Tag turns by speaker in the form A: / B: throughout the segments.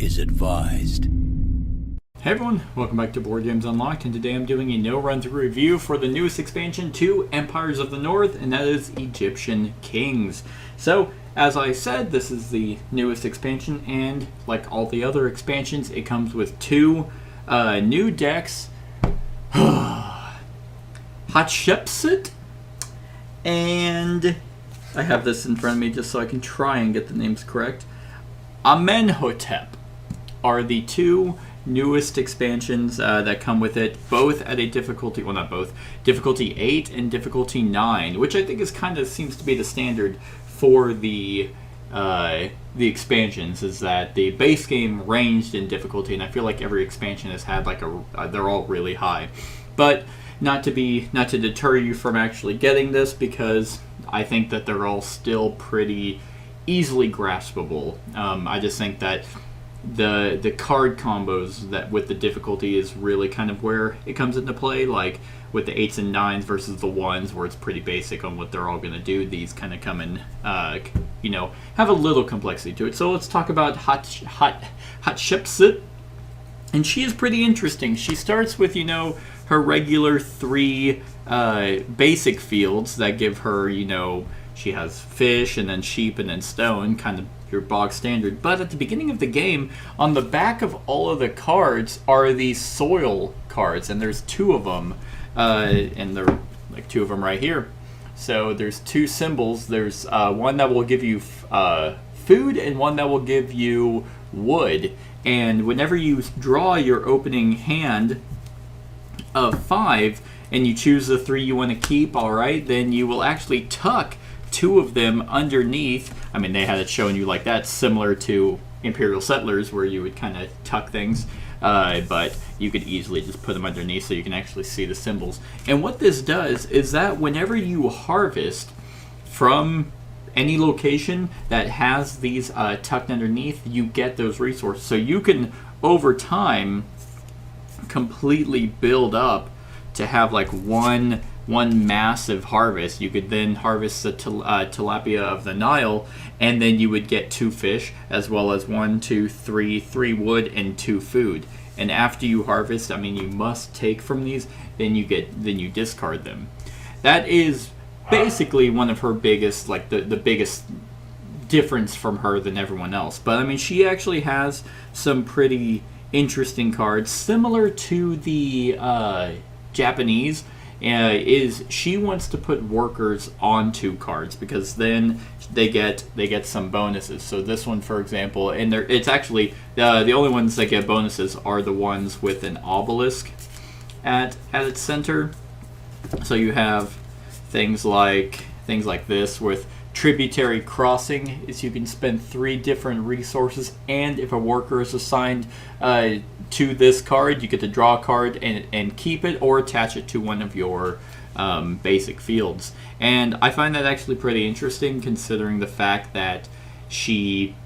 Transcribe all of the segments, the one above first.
A: is advised.
B: Hey everyone, welcome back to Board Games Unlocked, and today I'm doing a no-run-through review for the newest expansion to Empires of the North, and that is Egyptian Kings. So, as I said, this is the newest expansion, and like all the other expansions, it comes with two new decks. Hatshepsut, and I have this in front of me just so I can try and get the names correct. Amenhotep are the two newest expansions that come with it, both at a difficulty, well, not both, difficulty 8 and difficulty 9, which I think is kind of seems to be the standard for the expansions, is that the base game ranged in difficulty, and I feel like every expansion has had like they're all really high, but not to deter you from actually getting this, because I think that they're all still pretty easily graspable. I just think that the card combos that with the difficulty is really kind of where it comes into play, like with the 8s and 9s versus the 1s, where it's pretty basic on what they're all going to do. These kind of come in, have a little complexity to it. So let's talk about Hatshepsut, and she is pretty interesting. She starts with, her regular 3 basic fields that give her, she has fish and then sheep and then stone, kind of your bog standard. But at the beginning of the game, on the back of all of the cards are these soil cards, and there's 2 of them, and they're like 2 of them right here. So there's 2 symbols. There's one that will give you food and one that will give you wood. And whenever you draw your opening hand of 5 and you choose the 3 you want to keep, alright, then you will actually tuck 2 of them underneath. I mean, they had it showing you like that, similar to Imperial Settlers, where you would kind of tuck things, but you could easily just put them underneath so you can actually see the symbols. And what this does is that whenever you harvest from any location that has these tucked underneath, you get those resources. So you can, over time, completely build up to have like one massive harvest. You could then harvest the tilapia of the Nile, and then you would get 2 fish, as well as 3 wood and 2 food. And after you harvest, I mean, you must take from these, then you discard them. That is basically one of her biggest, like the biggest difference from her than everyone else. But I mean, she actually has some pretty interesting cards, similar to the Japanese. Is she wants to put workers onto cards, because then they get some bonuses. So this one, for example, and it's actually the only ones that get bonuses are the ones with an obelisk at its center. So you have things like this with tributary crossing, is you can spend 3 different resources, and if a worker is assigned to this card, you get to draw a card and keep it or attach it to one of your basic fields. And I find that actually pretty interesting, considering the fact that she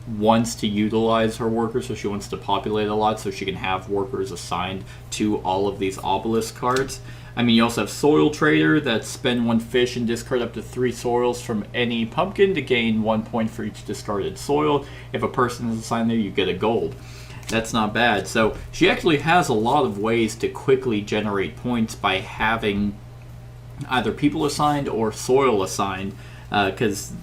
B: wants to utilize her workers, so she wants to populate a lot so she can have workers assigned to all of these obelisk cards. I mean, you also have Soil Trader, that spend 1 fish and discard up to 3 soils from any pumpkin to gain 1 point for each discarded soil. If a person is assigned there, you get a gold. That's not bad. So she actually has a lot of ways to quickly generate points by having either people assigned or soil assigned, because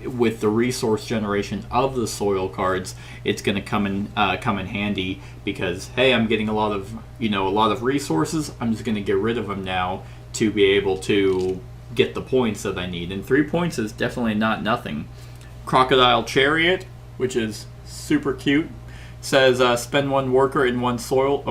B: with the resource generation of the soil cards, it's going to come in handy, because hey, I'm getting a lot of resources. I'm just going to get rid of them now to be able to get the points that I need. And 3 points is definitely not nothing. Crocodile Chariot, which is super cute, says spend 1 worker and 1 stone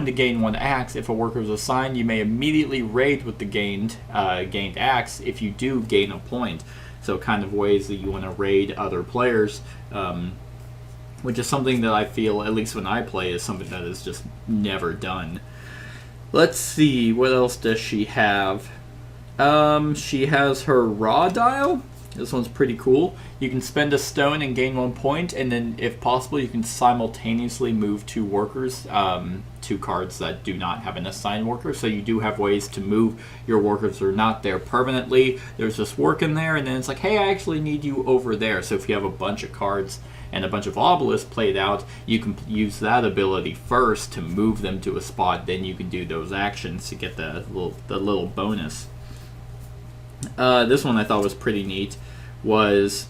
B: to gain 1 axe. If a worker is assigned, you may immediately raid with the gained axe. If you do, gain a point. So kind of ways that you want to raid other players, which is something that I feel, at least when I play, is something that is just never done. Let's see, what else does she have? She has her raw dial. This one's pretty cool. You can spend a stone and gain 1 point, and then, if possible, you can simultaneously move 2 workers, 2 cards that do not have an assigned worker. So you do have ways to move your workers that are not there permanently. There's this work in there, and then it's like, hey, I actually need you over there. So if you have a bunch of cards and a bunch of obelisks played out, you can use that ability first to move them to a spot. Then you can do those actions to get the little bonus. This one I thought was pretty neat. Is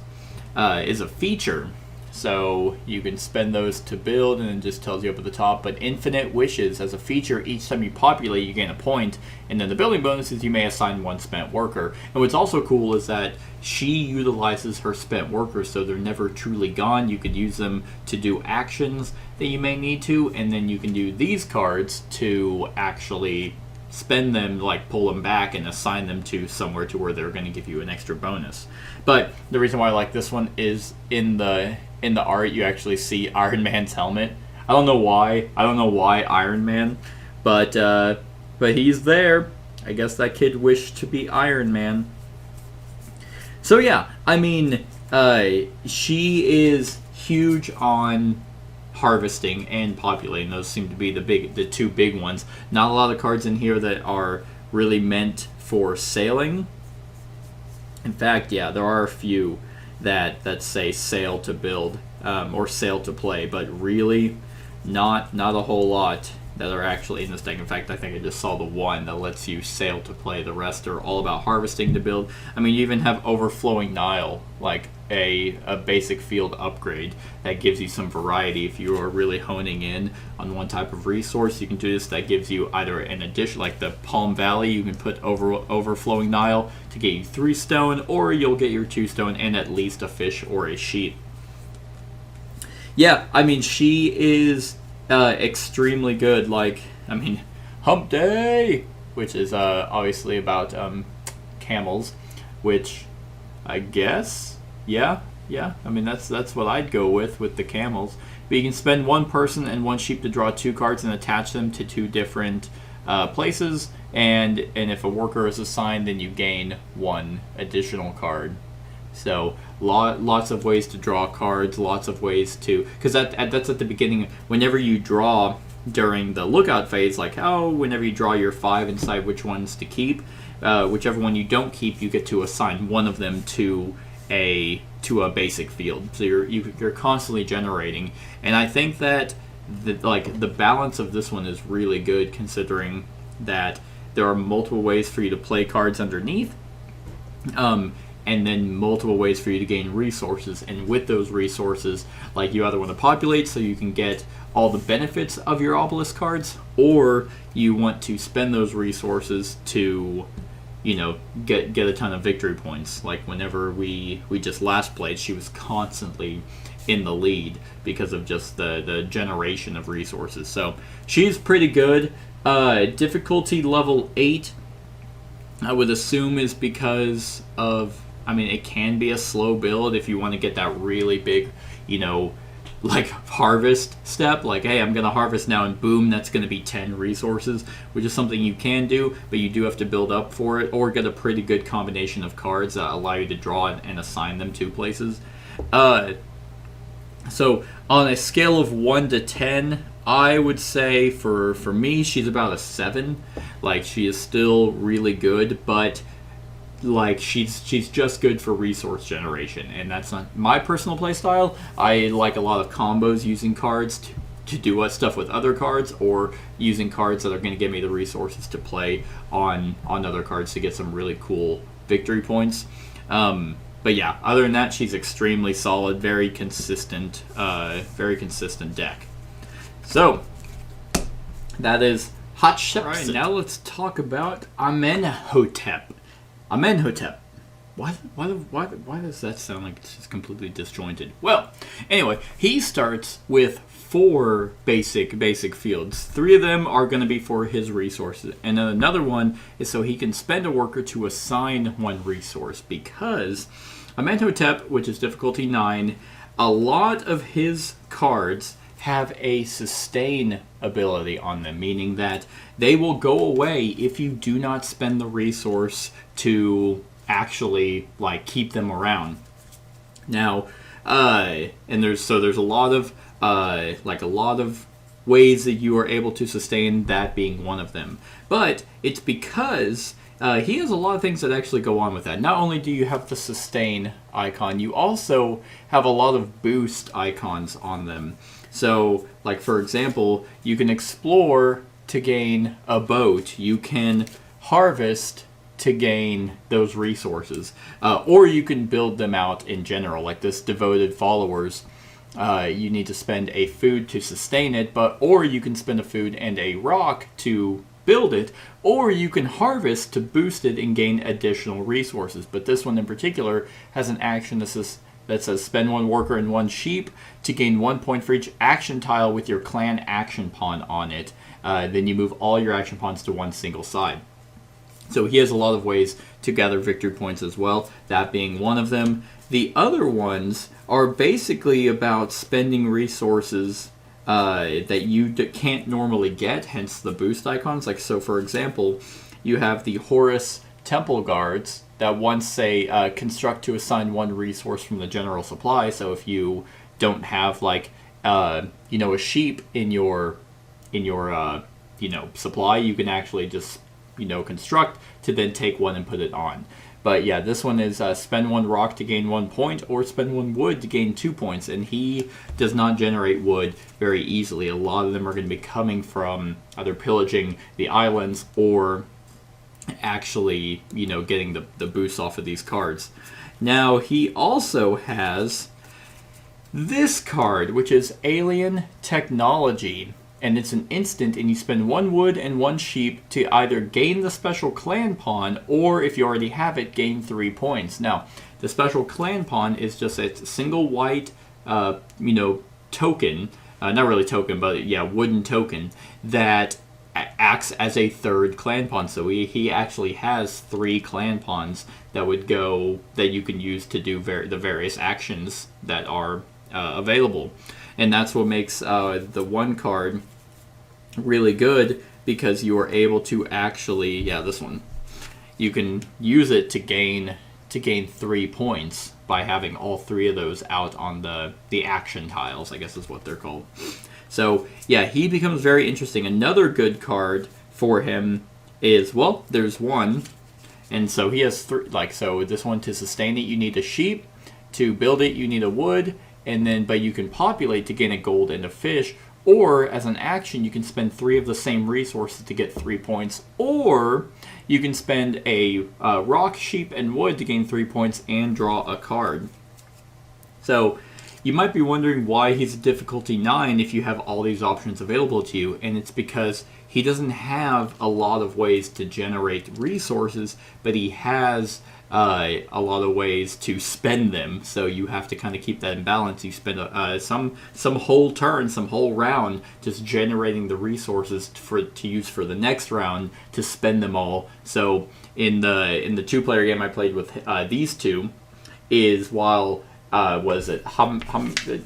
B: a feature. So you can spend those to build, and it just tells you up at the top. But infinite wishes as a feature, each time you populate, you gain a point, and then the building bonuses, you may assign one spent worker. And what's also cool is that she utilizes her spent workers, so they're never truly gone. You could use them to do actions that you may need to, and then you can do these cards to actually spend them, like pull them back and assign them to somewhere to where they're going to give you an extra bonus. But the reason why I like this one is in the art you actually see Iron Man's helmet. I don't know why Iron Man, but he's there. I guess that kid wished to be Iron Man. So yeah, I mean, she is huge on harvesting and populating. Those seem to be the two big ones. Not a lot of cards in here that are really meant for sailing. In fact, yeah, there are a few that say sail to build or sail to play, but really not a whole lot that are actually in this deck. In fact, I think I just saw the one that lets you sail to play. The rest are all about harvesting to build. I mean, you even have Overflowing Nile, like a basic field upgrade that gives you some variety. If you are really honing in on one type of resource, you can do this. That gives you either an addition, like the Palm Valley, you can put Overflowing Nile to get you 3 stone, or you'll get your 2 stone and at least a fish or a sheep. Yeah, I mean, she is extremely good. Like, I mean, Hump Day, which is obviously about camels, which I guess, yeah. I mean, that's what I'd go with the camels. But you can spend 1 person and 1 sheep to draw 2 cards and attach them to 2 different places. And if a worker is assigned, then you gain 1 additional card. So lots of ways to draw cards, lots of ways to, because that's at the beginning. Whenever you draw during the lookout phase, like whenever you draw your 5 and decide which ones to keep, whichever one you don't keep, you get to assign one of them to a basic field. So you're constantly generating, and I think that the balance of this one is really good, considering that there are multiple ways for you to play cards underneath. And then multiple ways for you to gain resources. And with those resources, like, you either want to populate so you can get all the benefits of your obelisk cards, or you want to spend those resources to, get a ton of victory points. Like whenever we just last played, she was constantly in the lead because of just the generation of resources. So she's pretty good. Difficulty level 8, I would assume, is because of, I mean, it can be a slow build if you want to get that really big, like harvest step. Like, hey, I'm going to harvest now, and boom, that's going to be 10 resources, which is something you can do, but you do have to build up for it, or get a pretty good combination of cards that allow you to draw and assign them to places. So on a scale of 1 to 10, I would say for me, she's about a 7. Like, she is still really good, but like she's just good for resource generation, and that's not my personal play style. I like a lot of combos using cards to do stuff with other cards, or using cards that are going to give me the resources to play on other cards to get some really cool victory points. But yeah, other than that, she's extremely solid, very consistent deck. So that is Hatshepsut. All right, now let's talk about Amenhotep. Amenhotep. Why does that sound like it's just completely disjointed? Well, anyway, he starts with 4 basic fields. 3 of them are going to be for his resources, and then another one is so he can spend a worker to assign 1 resource, because Amenhotep, which is difficulty 9, a lot of his cards have a sustain ability on them, meaning that they will go away if you do not spend the resource to actually keep them around. Now, and there's a lot of ways that you are able to sustain, that being one of them. But it's because he has a lot of things that actually go on with that. Not only do you have the sustain icon, you also have a lot of boost icons on them. So, like for example, you can explore to gain a boat. You can harvest to gain those resources. Or you can build them out in general, like this devoted followers. You need to spend a food to sustain it, or you can spend a food and a rock to build it, or you can harvest to boost it and gain additional resources. But this one in particular has an action that says spend 1 worker and 1 sheep to gain 1 point for each action tile with your clan action pawn on it. Then you move all your action pawns to one single side. So he has a lot of ways to gather victory points as well, that being one of them. The other ones are basically about spending resources that you can't normally get, hence the boost icons. Like, so for example, you have the Horus Temple Guards that once say construct to assign 1 resource from the general supply. So if you don't have like a sheep in your supply, you can actually just construct to then take 1 and put it on. But yeah, this one is spend 1 rock to gain 1 point, or spend 1 wood to gain 2 points. And he does not generate wood very easily. A lot of them are going to be coming from either pillaging the islands or actually, getting the boosts off of these cards. Now, he also has this card, which is Alien Technology. And it's an instant, and you spend 1 wood and 1 sheep to either gain the special clan pawn, or if you already have it, gain 3 points. Now, the special clan pawn is just a single white, token, not really token, but yeah, wooden token, that acts as a 3rd clan pawn. So he actually has 3 clan pawns that you can use to do the various actions that are available. And that's what makes the one card really good, because you are able to actually, this one, you can use it to gain 3 points by having all 3 of those out on the action tiles, I guess is what they're called. So yeah, he becomes very interesting. Another good card for him is, there's 1, and so he has 3. So this one, to sustain it, you need a sheep. To build it, you need a wood. But you can populate to gain a gold and a fish, or as an action, you can spend 3 of the same resources to get 3 points, or you can spend a rock, sheep, and wood to gain 3 points and draw a card. So you might be wondering why he's difficulty 9 if you have all these options available to you, and it's because he doesn't have a lot of ways to generate resources, but he has a lot of ways to spend them, so you have to kind of keep that in balance. You spend some whole turn, some whole round just generating the resources to use for the next round to spend them all. So in the 2-player game I played with these two, is while was it Hatshepsut,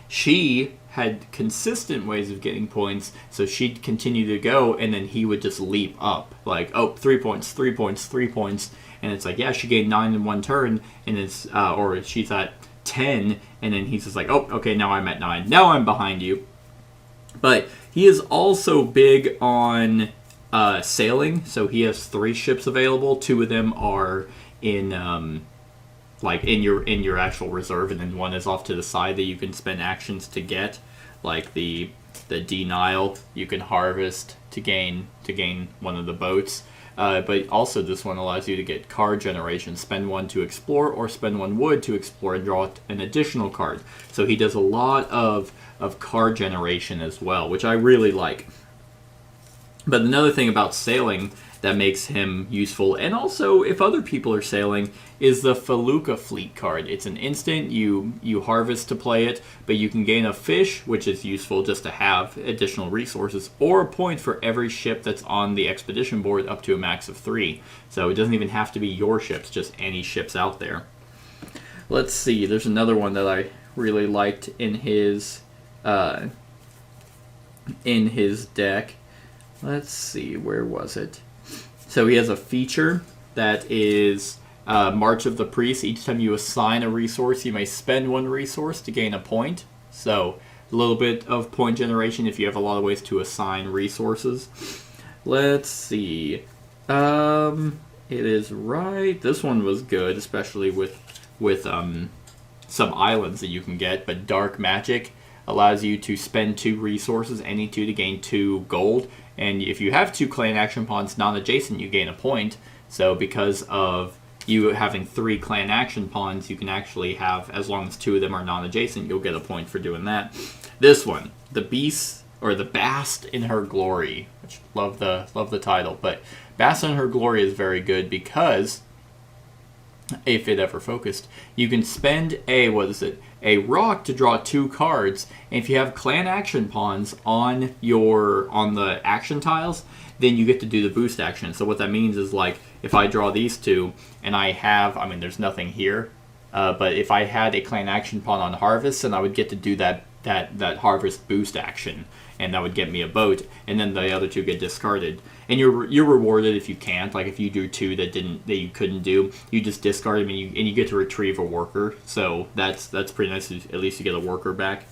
B: she had consistent ways of getting points, so she'd continue to go, and then he would just leap up, like, 3 points, 3 points, 3 points, and it's like, yeah, she gained 9 in 1 turn, and it's, or she's at 10, and then he's just like, okay, now I'm at 9, now I'm behind you. But he is also big on sailing, so he has 3 ships available. 2 of them are in your actual reserve, and then 1 is off to the side that you can spend actions to get, like the denial. You can harvest to gain 1 of the boats, but also this one allows you to get card generation. Spend 1 to explore, or spend 1 wood to explore and draw an additional card. So he does a lot of card generation as well, which I really like. But another thing about sailing that makes him useful, and also if other people are sailing, is the Felucca Fleet card. It's an instant, you harvest to play it, but you can gain a fish, which is useful just to have additional resources, or a point for every ship that's on the expedition board up to a max of 3. So it doesn't even have to be your ships, just any ships out there. Let's see, there's another one that I really liked in his deck. Let's see, where was it? So he has a feature that is March of the Priest. Each time you assign a resource, you may spend 1 resource to gain a point. So a little bit of point generation if you have a lot of ways to assign resources. Let's see. It is right. This one was good, especially with some islands that you can get. But dark magic allows you to spend 2 resources, any 2, to gain 2 gold. And if you have 2 clan action pawns non-adjacent, you gain a point. So because of you having 3 clan action pawns, you can actually have, as long as 2 of them are non-adjacent, you'll get a point for doing that. This one, the Beast, or the Bast in Her Glory, which love the title, but Bast in Her Glory is very good because, if it ever focused, you can spend a rock to draw 2 cards, and if you have clan action pawns on the action tiles, then you get to do the boost action. So what that means is, like, if I draw these 2, and there's nothing here, but if I had a clan action pawn on harvest, then I would get to do that harvest boost action, and that would get me a boat, and then the other 2 get discarded. And you're rewarded if you can't. Like, if you do 2 that you couldn't do, you just discard them, and you get to retrieve a worker. So that's pretty nice. At least you get a worker back.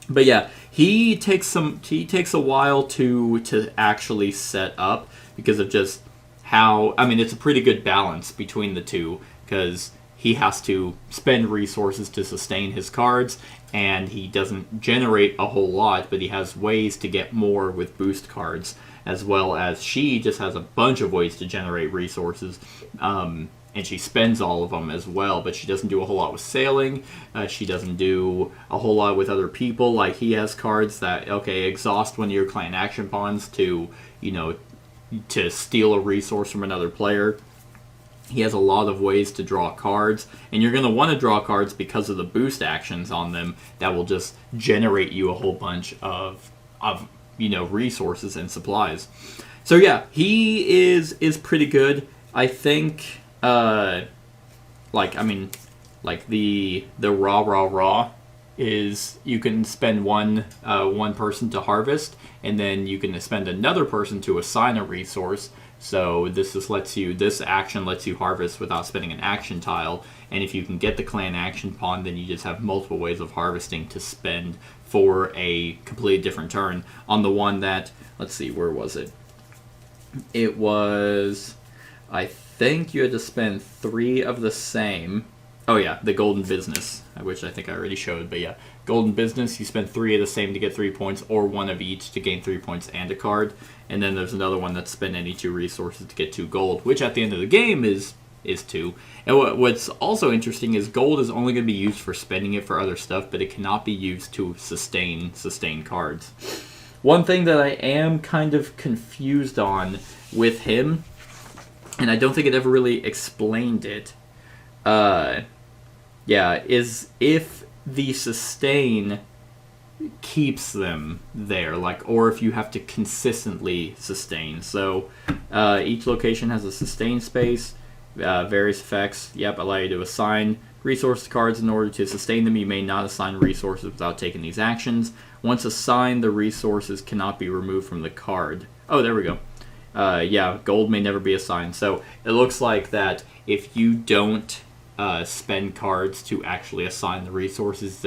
B: But yeah, he takes a while to actually set up because of just how, it's a pretty good balance between the 2, because he has to spend resources to sustain his cards, and he doesn't generate a whole lot, but he has ways to get more with boost cards, as well as she just has a bunch of ways to generate resources, and she spends all of them as well, but she doesn't do a whole lot with sailing. She doesn't do a whole lot with other people. Like, he has cards that, exhaust one of your clan action pawns to steal a resource from another player. He has a lot of ways to draw cards, and you're going to want to draw cards because of the boost actions on them that will just generate you a whole bunch of resources and supplies. So yeah, he is pretty good. I think the raw is you can spend one person to harvest, and then you can spend another person to assign a resource. So this action lets you harvest without spending an action tile, and if you can get the clan action pawn, then you just have multiple ways of harvesting to spend for a completely different turn. On the one that, let's see, where was it? It was, I think you had to spend 3 of the same. Oh yeah, the golden business, which I think I already showed, but yeah, golden business, you spend 3 of the same to get 3 points, or 1 of each to gain 3 points and a card. And then there's another one that's spend any 2 resources to get 2 gold, which at the end of the game is 2. And what's also interesting is gold is only going to be used for spending it for other stuff, but it cannot be used to sustain cards. One thing that I am kind of confused on with him, and I don't think it ever really explained it, is if the sustain keeps them there, or if you have to consistently sustain. So each location has a sustain space, various effects, allow you to assign resource cards. In order to sustain them, you may not assign resources without taking these actions. Once assigned, the resources cannot be removed from the card. Oh, there we go. Gold may never be assigned. So it looks like that if you don't spend cards to actually assign the resources,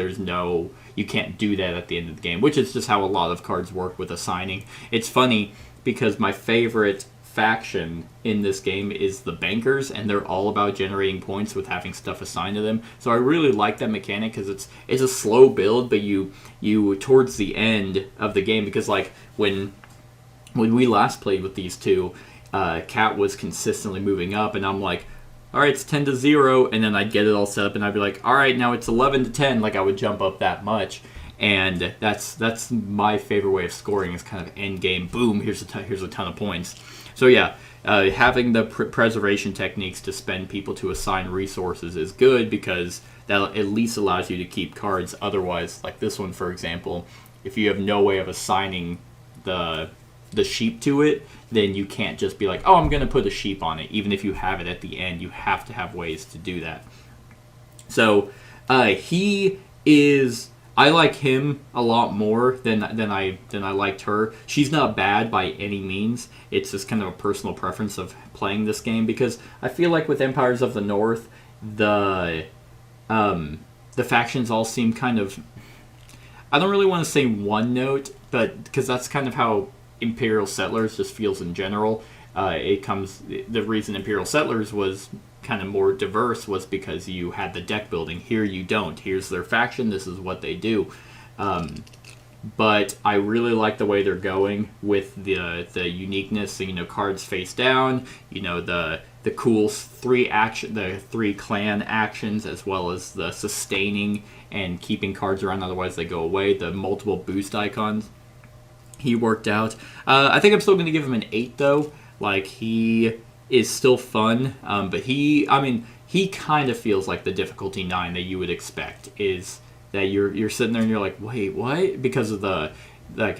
B: you can't do that at the end of the game, which is just how a lot of cards work with assigning. It's funny because my favorite faction in this game is the bankers, and they're all about generating points with having stuff assigned to them. So I really like that mechanic because it's a slow build, but you towards the end of the game, because like when we last played with these 2, Cat was consistently moving up, and I'm like, all right, it's 10-0, and then I'd get it all set up, and I'd be like, all right, now it's 11-10. Like, I would jump up that much, and that's my favorite way of scoring, is kind of end game. Boom, here's a ton of points. So yeah, having the preservation techniques to spend people to assign resources is good, because that at least allows you to keep cards. Otherwise, like this one, for example, if you have no way of assigning the sheep to it, then you can't just be like, oh, I'm going to put a sheep on it. Even if you have it at the end, you have to have ways to do that. So I like him a lot more than I liked her. She's not bad by any means. It's just kind of a personal preference of playing this game, because I feel like with Empires of the North, the factions all seem kind of, I don't really want to say one note, but because that's kind of how Imperial Settlers just feels in general. The reason Imperial Settlers was kind of more diverse was because you had the deck building. Here you don't. Here's their faction. This is what they do. But I really like the way they're going with the uniqueness. So, cards face down. The cool the 3 clan actions, as well as the sustaining and keeping cards around, otherwise they go away. The multiple boost icons he worked out. I think I'm still going to give him an 8 though. Like, he is still fun, but he kind of feels like the difficulty 9 that you would expect, is that you're sitting there and you're like, wait, what? Because of the why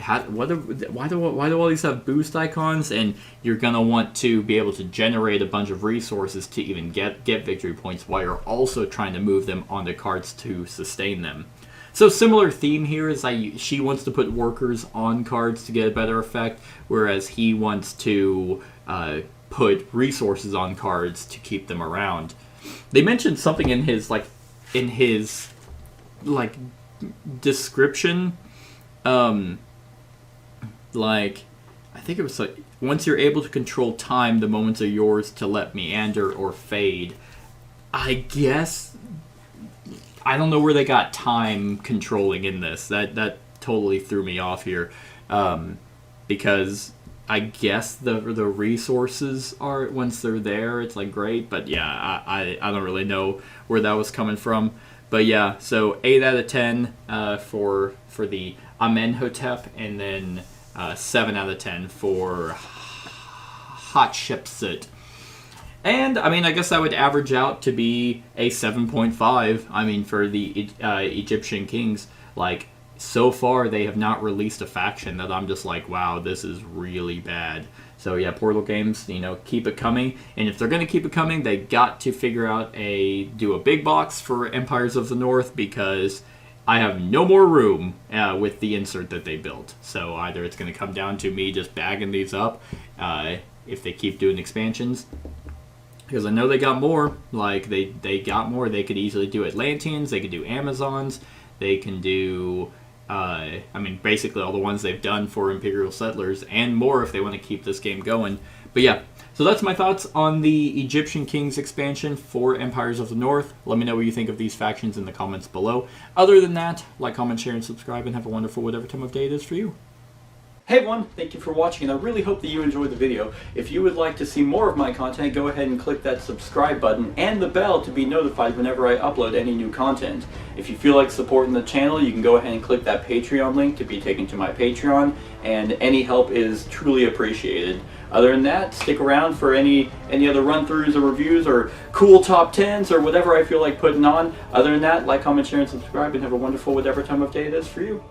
B: do all these have boost icons? And you're gonna want to be able to generate a bunch of resources to even get victory points, while you're also trying to move them onto cards to sustain them. So similar theme here is she wants to put workers on cards to get a better effect, whereas he wants to put resources on cards to keep them around. They mentioned something in his description, I think it was like, once you're able to control time, the moments are yours to let meander or fade. I guess I don't know where they got time controlling in this. That totally threw me off here, because I guess the resources are, once they're there, it's like great, but yeah, I don't really know where that was coming from. But yeah, so 8 out of 10 for the Amenhotep, and then 7 out of 10 for Hatshepsut. And, I guess that would average out to be a 7.5, for the Egyptian kings. Like, so far, they have not released a faction that I'm just like, wow, this is really bad. So yeah, Portal Games, keep it coming. And if they're going to keep it coming, they got to figure out do a big box for Empires of the North, because I have no more room with the insert that they built. So either it's going to come down to me just bagging these up if they keep doing expansions. Because I know they got more. Like, they got more. They could easily do Atlanteans. They could do Amazons. They can do... basically all the ones they've done for Imperial Settlers, and more if they want to keep this game going. But yeah, so that's my thoughts on the Egyptian Kings expansion for Empires of the North. Let me know what you think of these factions in the comments below. Other than that, like, comment, share, and subscribe, and have a wonderful whatever time of day it is for you. Hey everyone, thank you for watching, and I really hope that you enjoyed the video. If you would like to see more of my content, go ahead and click that subscribe button and the bell to be notified whenever I upload any new content. If you feel like supporting the channel, you can go ahead and click that Patreon link to be taken to my Patreon, and any help is truly appreciated. Other than that, stick around for any other run-throughs or reviews or cool top 10s or whatever I feel like putting on. Other than that, like, comment, share, and subscribe, and have a wonderful whatever time of day it is for you.